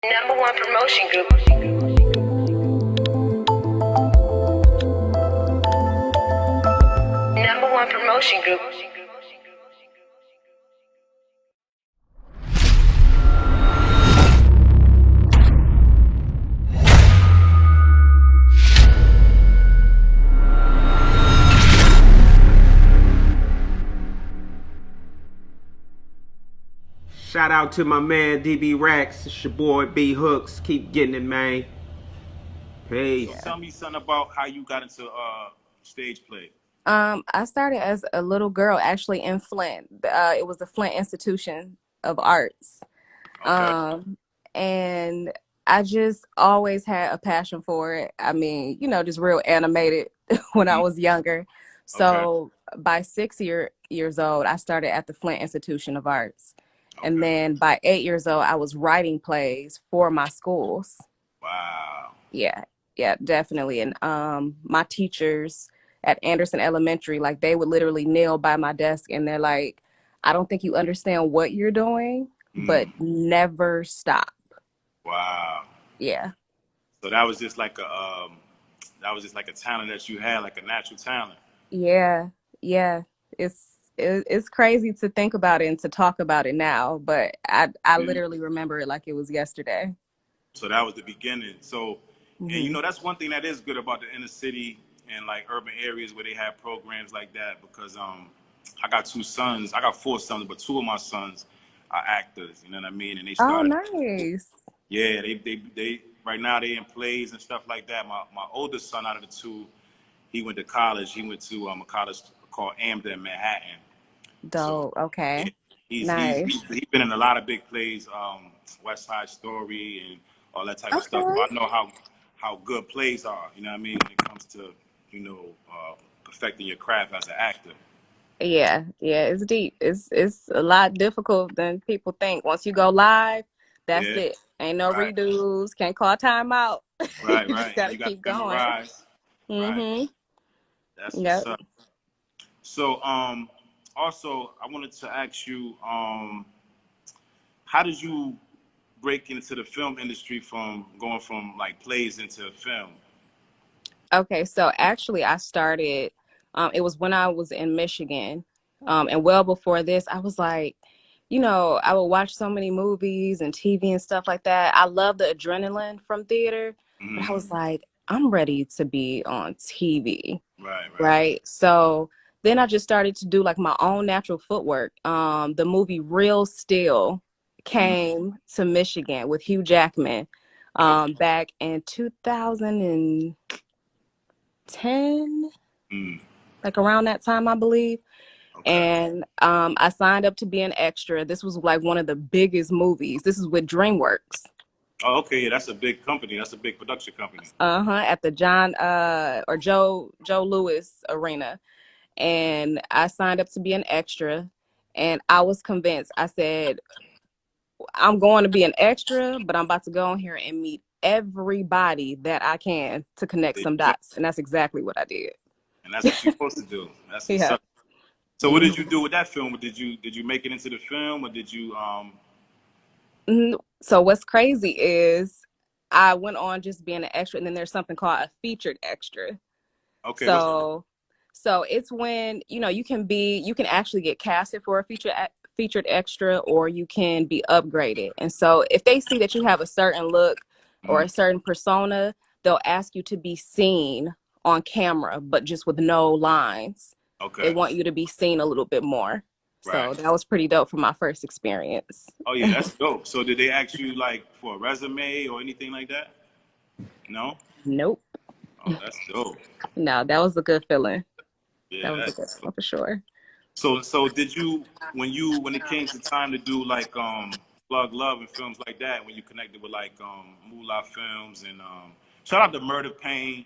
Number one promotion group. Number one promotion group. Shout out to my man DB Raxx. It's your boy B Hooks. Keep getting it, man. Peace. So tell me something about how you got into stage play. I started as a little girl actually in Flint. It was the Flint Institution of Arts. Okay. And I just always had a passion for it. I mean, just real animated when I was younger. So by 6 years old, I started at the Flint Institution of Arts. And then by 8 years old, I was writing plays for my schools. Wow. Yeah, definitely. And my teachers at Anderson Elementary, like they would literally kneel by my desk and they're like, I don't think you understand what you're doing, but never stop. Wow. Yeah. So that was just like a talent that you had, like a natural talent. Yeah. It's crazy to think about it and to talk about it now, but I literally remember it like it was yesterday. So that was the beginning. So, and that's one thing that is good about the inner city and like urban areas where they have programs like that, because I got two sons. I got four sons, but two of my sons are actors. You know what I mean? And they started. Oh, nice. Yeah, they right now they in plays and stuff like that. My oldest son out of the two, he went to college. He went to a college called AMDA in Manhattan. Dope. So Okay. yeah, Nice. he's been in a lot of big plays, West Side Story and all that type of stuff. So Okay. I know how good plays are. You know what I mean, when it comes to perfecting your craft as an actor. Yeah, it's deep. It's a lot difficult than people think. Once you go live, that's Yeah, it. Ain't no right, redos. Can't call timeout. right, You just right. And gotta you got keep to going. memorize. Right, Mm-hmm. that's what's Yep. up. So also I wanted to ask you how did you break into the film industry from going from like plays into film? Okay, so actually I started, it was when I was in Michigan. And well before this, I was like, I would watch so many movies and TV and stuff like that. I love the adrenaline from theater, but I was like, I'm ready to be on TV. Right, right. Right. So then I just started to do like my own natural footwork. The movie Real Steel came to Michigan with Hugh Jackman Okay. back in 2010, like around that time, I believe. Okay. And I signed up to be an extra. This was like one of the biggest movies. This is with DreamWorks. Oh, okay. Yeah, that's a big company. That's a big production company. At the Joe Louis Arena. And I signed up to be an extra, and I was convinced. I said, I'm going to be an extra, but I'm about to go in here and meet everybody that I can to connect There some you go. dots. And that's exactly what I did. And that's what you're supposed to do. That's what's Yeah. up. So what did you do with that film? Did you make it into the film, or did you So what's crazy is I went on just being an extra, and then there's something called a featured extra. okay, what's So it's when, you can actually get casted for a featured extra, or you can be upgraded. And so if they see that you have a certain look or a certain persona, they'll ask you to be seen on camera, but just with no lines. They okay, want you to be seen a little bit more. right. So that was pretty dope for my first experience. Oh yeah, that's dope. So did they ask you like for a resume or anything like that? No? Nope. Oh, that's dope. No, that was a good feeling. That Yeah, was a that's good dope. feeling for sure. So did you when it came to time to do like Plug Love and films like that, when you connected with like Moolah Films and shout out to Murder Pain,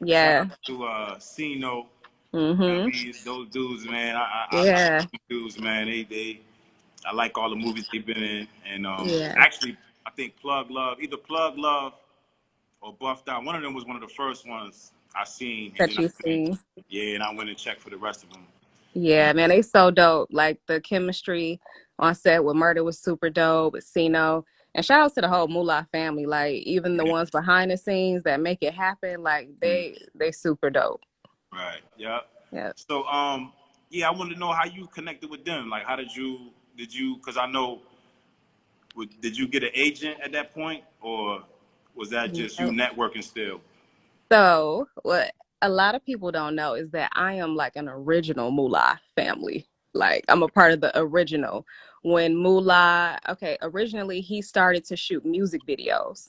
shout out Yeah. to Sino. I Mm-hmm. mean, those dudes, man. I Yeah. those dudes, man. They I like all the movies they've been in, and Yeah. actually I think either Plug Love or Buffed Out. One of them was one of the first ones I seen, and That then you see. and I went and checked for the rest of them. Yeah, And man, they so dope. Like the chemistry on set with Murder was super dope with Sino. And shout outs to the whole Moolah family. Like even the Yeah. ones behind the scenes that make it happen, like Mm. they super dope. Right. Yeah. Yeah. So yeah, I wanted to know how you connected with them. Like, how did you? Because I know, did you get an agent at that point, or was that just you Yep. networking still? So what a lot of people don't know is that I am like an original Moolah family. Like I'm a part of the original. When Moolah, okay, originally he started to shoot music videos.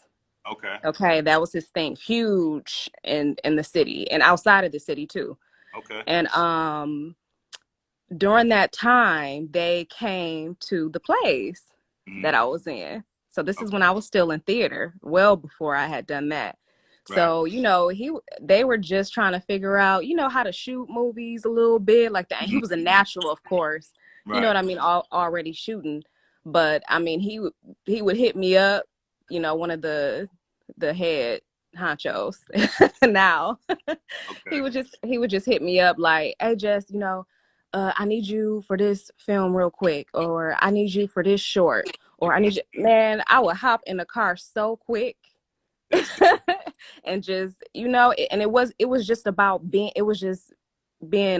Okay. Okay, that was his thing, huge in the city and outside of the city too. Okay. And during that time, they came to the place Mm-hmm. that I was in. So this is Okay. when I was still in theater, well before I had done that. Right. So, they were just trying to figure out, how to shoot movies a little bit like that. And he Mm-hmm. was a natural, of course. You know Right. what I mean? Already shooting. But I mean, he would hit me up, one of the head honchos now. Okay. He would just hit me up like, hey Jess, I need you for this film real quick, or I need you for this short, or I need you. Man, I would hop in the car so quick. That's dope. And just and it was just about being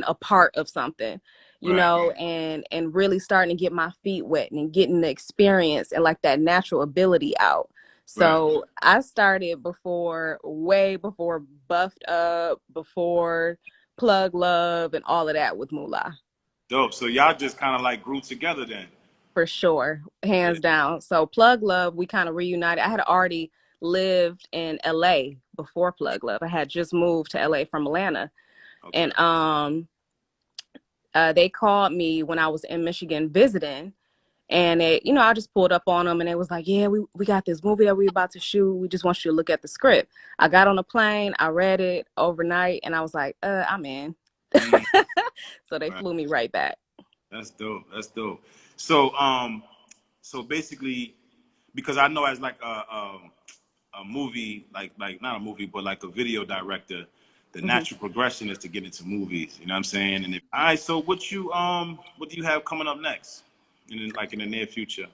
a part of something, Right. and really starting to get my feet wet and getting the experience and like that natural ability out. Right. So I started way before Buffed Up, before Plug Love and all of that with Moolah. Dope. So y'all just kind of like grew together then. For sure, Yeah. hands down. So Plug Love, we kind of reunited. I had already lived in LA before Plug Love. I had just moved to LA from Atlanta. Okay. And they called me when I was in Michigan visiting, and I just pulled up on them, and it was like, yeah, we got this movie that we about to shoot. We just want you to look at the script. I got on a plane, I read it overnight, and I was like, I'm in. Mm, So they right. flew me right back. That's dope. That's dope. So so basically, because I know as like a movie, like not a movie, but like a video director, the hmm natural progression is to get into movies. You know what I'm saying? And all right, so what do you have coming up next, in the near future?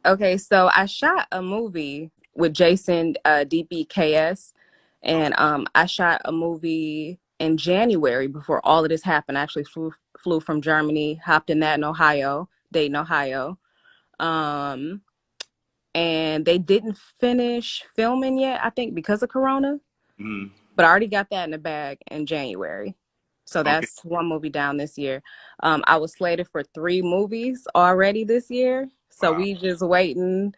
Okay, so I shot a movie with Jason DBKS, Okay. and I shot a movie in January before all of this happened. I actually flew from Germany, hopped in that in Ohio, Dayton, Ohio. Um, and they didn't finish filming yet, I think, because of Corona. Hmm. But I already got that in the bag in January. So Okay. that's one movie down this year. I was slated for 3 movies already this year. So Wow. we just waiting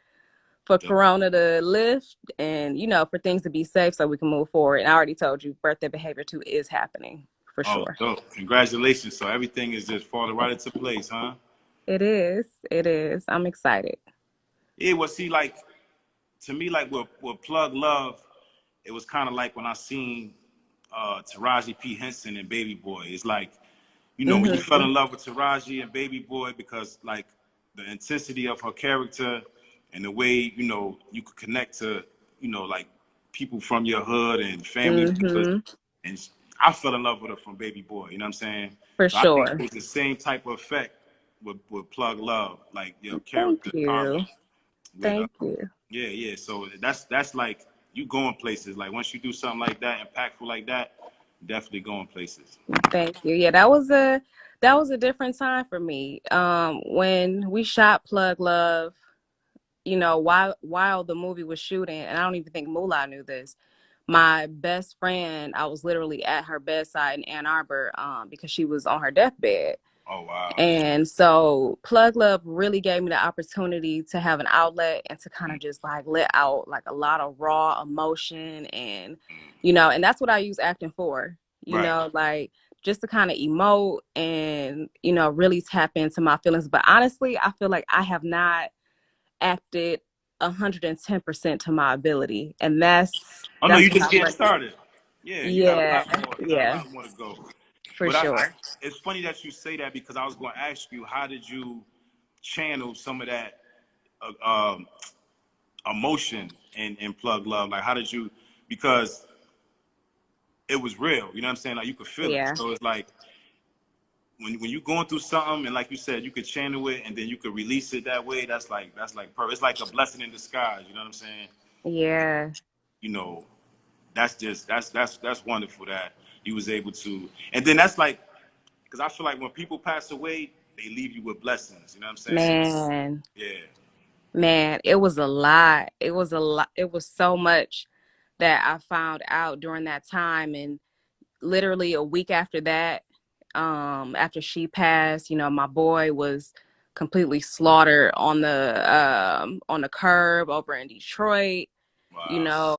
for Dope. Corona to lift and, for things to be safe so we can move forward. And I already told you, Birthday Behavior 2 is happening for Oh, sure. dope. Congratulations. So everything is just falling right into place, huh? It is. It is. I'm excited. Yeah, well, see, like, to me, like, with Plug Love, it was kind of like when I seen Taraji P. Henson and Baby Boy. It's like, when you fell hmm in love with Taraji and Baby Boy because, like, the intensity of her character and the way, you could connect to, like, people from your hood and family members. hmm And I fell in love with her from Baby Boy, you know what I'm saying? For So I think sure. it was the same type of effect with Plug Love, like your Thank character you. karma with Thank you. yeah, yeah. So that's like you going places. Like once you do something like that, impactful like that, definitely going places. Thank you. Yeah, that was a different time for me. When we shot Plug Love, while the movie was shooting, and I don't even think Moolah knew this. My best friend, I was literally at her bedside in Ann Arbor, because she was on her deathbed. Oh wow. And so Plug Love really gave me the opportunity to have an outlet and to kind of just like let out like a lot of raw emotion, and that's what I use acting for, Right. like just to kind of emote and, really tap into my feelings. But honestly, I feel like I have not acted 110% to my ability. And that's Oh no, that's you what just I getting feel like. started. Yeah, you got a Yeah, lot more. You got a yeah, lot more to go. for But sure. it's funny that you say that because I was going to ask you how did you channel some of that uh, um, emotion in Plug Love? Like how did you? Because it was real. You know what I'm saying? Like you could feel it. Yeah. So it's like when you going through something, and like you said, you could channel it and then you could release it that way. That's like perfect. It's like a blessing in disguise. You know what I'm saying? Yeah. You know, that's just that's wonderful that you was able to. And then that's like, because I feel like when people pass away, they leave you with blessings. You know what I'm saying? Man, Yeah. man, it was a lot. It was a lot. It was so much that I found out during that time. And literally a week after that, after she passed, my boy was completely slaughtered on the curb over in Detroit. You Wow.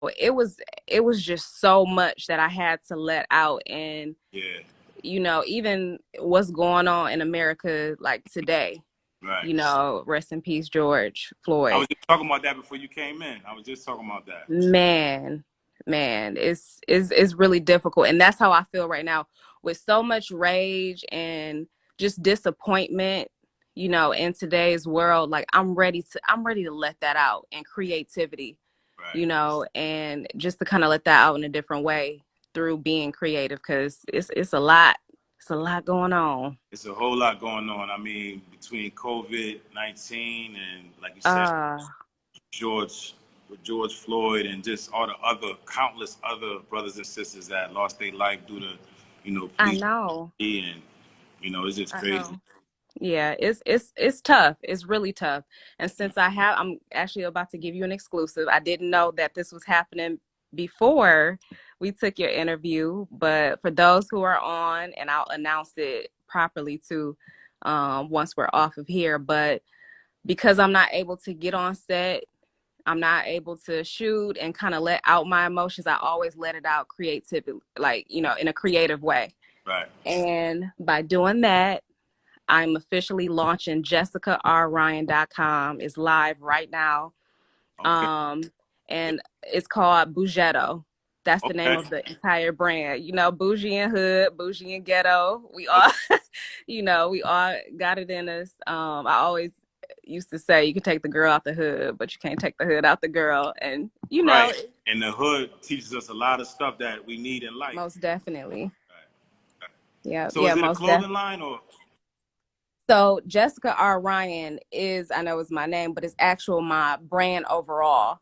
know, it was it was just so much that I had to let out. And Yeah. even what's going on in America like today, Right. rest in peace, George I Floyd. was just talking about that before you came in. I was just talking about that. Man, man, it's really difficult. And that's how I feel right now, with so much rage and just disappointment, in today's world. Like I'm ready to let that out, and creativity, Right. and just to kind of let that out in a different way through being creative, because it's a lot. It's a lot going on. It's a whole lot going on. I mean, between COVID-19 and, like you said, Uh, George George Floyd, and just all the other countless other brothers and sisters that lost their life due to, I police know. and it's just I crazy. know. Yeah, it's tough. It's really tough. And since I'm actually about to give you an exclusive. I didn't know that this was happening before we took your interview, but for those who are on, and I'll announce it properly too, once we're off of here. But because I'm not able to get on set, I'm not able to shoot and kind of let out my emotions. I always let it out creatively, like, in a creative way. Right. And by doing that, I'm officially launching JessicaRRyan.com. It's live right now. Okay. And it's called Bougetto. That's the name Okay. of the entire brand. Bougie and hood, bougie and ghetto. We all, Okay. we all got it in us. I always used to say you can take the girl out the hood, but you can't take the hood out the girl. And Right. And the hood teaches us a lot of stuff that we need in life. most definitely. Right. Yeah, So yeah, is it a most definitely. clothing line or? So Jessica R. Ryan I know it's my name, but it's actual my brand overall,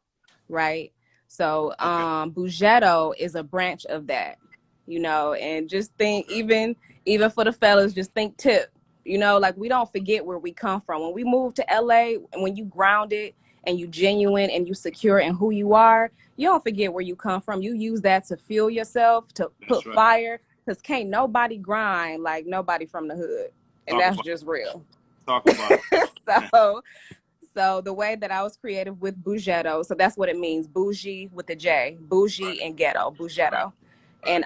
right? So Okay. Bougetto is a branch of that, and just think, Okay. even for the fellas, just think tip. Like, we don't forget where we come from. When we move to LA, and when you grounded and you genuine and you secure in who you are, you don't forget where you come from. You use that to fuel yourself, to That's put right. fire, because can't nobody grind like nobody from the hood. And Talk that's about just real. talk about it. So the way that I was creative with Bougetto, so that's what it means, bougie with a J, Right. bougie and ghetto, Right. Bougetto. Right. And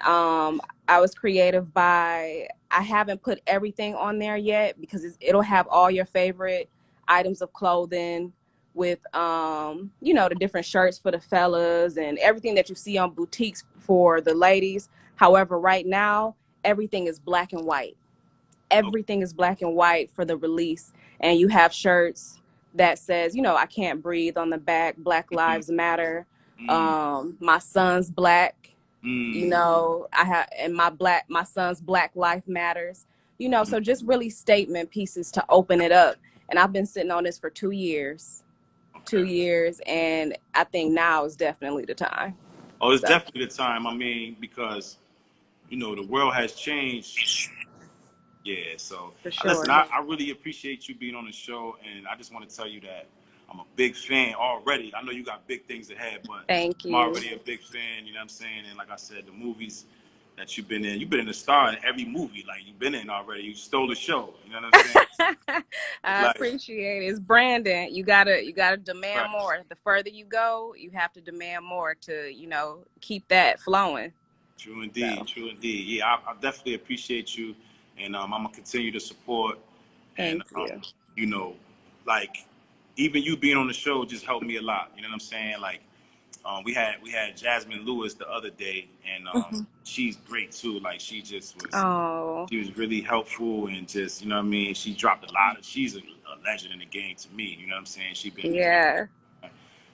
I was creative I haven't put everything on there yet, because it'll have all your favorite items of clothing with the different shirts for the fellas and everything that you see on boutiques for the ladies. However, right now everything is black and white. Okay. Everything is black and white for the release. And you have shirts that says, I can't breathe on the back, Black Mm, Lives Matter. mm, My son's black, mm, I have, and my son's Black Life Matters, mm. so just really statement pieces to open it up. And I've been sitting on this for 2 years, Okay. and I think now is definitely the time. Oh, it's So definitely the time. I mean, because the world has changed. Yeah. So for listen, sure. I really appreciate you being on the show, and I just want to tell you that I'm a big fan already. I know you got big things ahead, but Thank I'm you. already a big fan. You know what I'm saying? And like I said, the movies that you've been in a star in every movie. Like, you've been in already. You stole the show. You know what I'm saying? It's I like, appreciate it. It's Brandon. You gotta demand right. more. The further you go, you have to demand more to, keep that flowing. True So indeed, true indeed. Yeah, I definitely appreciate you, and I'm gonna continue to support. And thank you. you know, like, even you being on the show just helped me a lot. You know what I'm saying? Like, we had Jasmine Lewis the other day, and Mhm. she's great too. Like, Oh, she was really helpful, and just, you know what I mean. She dropped a lot of. She's a legend in the game to me. You know what I'm saying? She been in the game, yeah.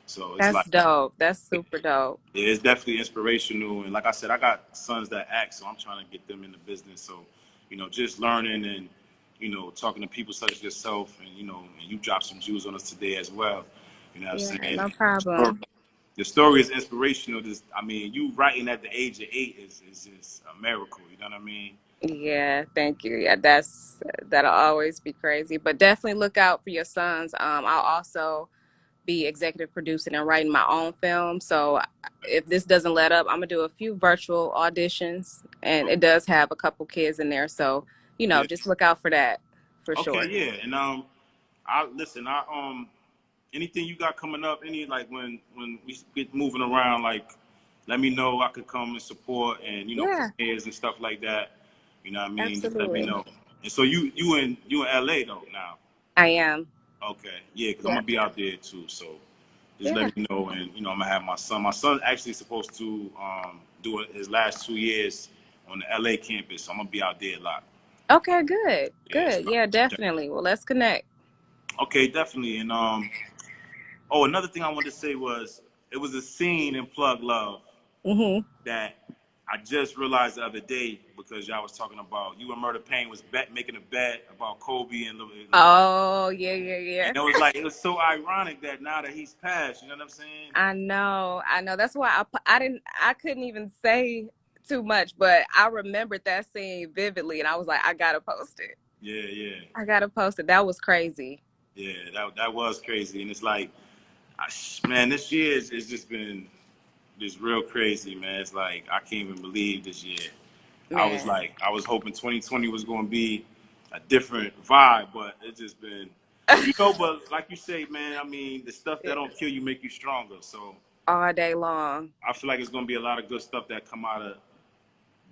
so it's That's like, dope. That's super dope. yeah, it's definitely inspirational. And like I said, I got sons that act, so I'm trying to get them in the business. So, just learning and talking to people such as yourself, and and you dropped some jewels on us today as well. You know what I'm Yeah, saying? no problem. The story is inspirational. Just, you writing at the age of 8 is just a miracle. You know what I mean? Yeah, thank you. Yeah, that'll always be crazy. But definitely look out for your sons. I'll also be executive producing and writing my own film. So if this doesn't let up, I'm gonna do a few virtual auditions, and it does have a couple kids in there. So Yeah. just look out for that for Okay. sure. Yeah. And I listen. Anything you got coming up? Any like when we get moving around, like let me know. I could come and support and Yeah, premieres and stuff like that. You know what I mean? Just let me absolutely. know. And so you in LA though now? I am. Okay, yeah, because I'm Yeah, gonna be out there too. So just yeah. let me know, and I'm gonna have my son. My son's actually supposed to do his last 2 years on the LA campus. So I'm gonna be out there a lot. Okay, good, Yeah. good. Yeah, definitely. Well, let's connect. Okay, definitely. And oh, another thing I wanted to say was it was a scene in Plug Love Hmm. that I just realized the other day because y'all was talking about you and Murder Payne was making a bet about Kobe and Oh, yeah, yeah, yeah. and it was so ironic that now that he's passed, you know what I'm saying? I know, I know. That's why I couldn't even say too much, but I remembered that scene vividly, and I was like, I gotta post it. Yeah, yeah, I gotta post it. That was crazy. yeah. That was crazy, and it's like, man, this year has just been just real crazy, man. It's like I can't even believe this year. Man. I was hoping 2020 was going to be a different vibe, but it's just been, but like you say, man, the stuff that Yeah. don't kill you make you stronger. So All day long. I feel like it's going to be a lot of good stuff that come out of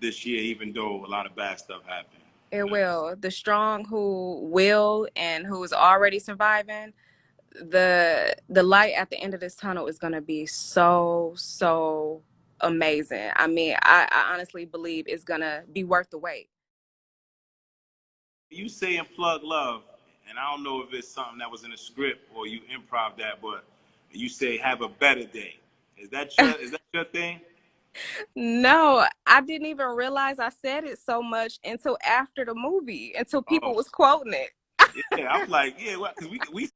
this year, even though a lot of bad stuff happened. It will. The strong who will and who's already surviving, the light at the end of this tunnel is gonna be so amazing. I honestly believe it's gonna be worth the wait. You say in Plug Love, and I don't know if it's something that was in the script or you improv that, but you say have a better day. Is that your thing? No, I didn't even realize I said it so much until after the movie, until people Oh, was quoting it. yeah. I'm like, yeah, because we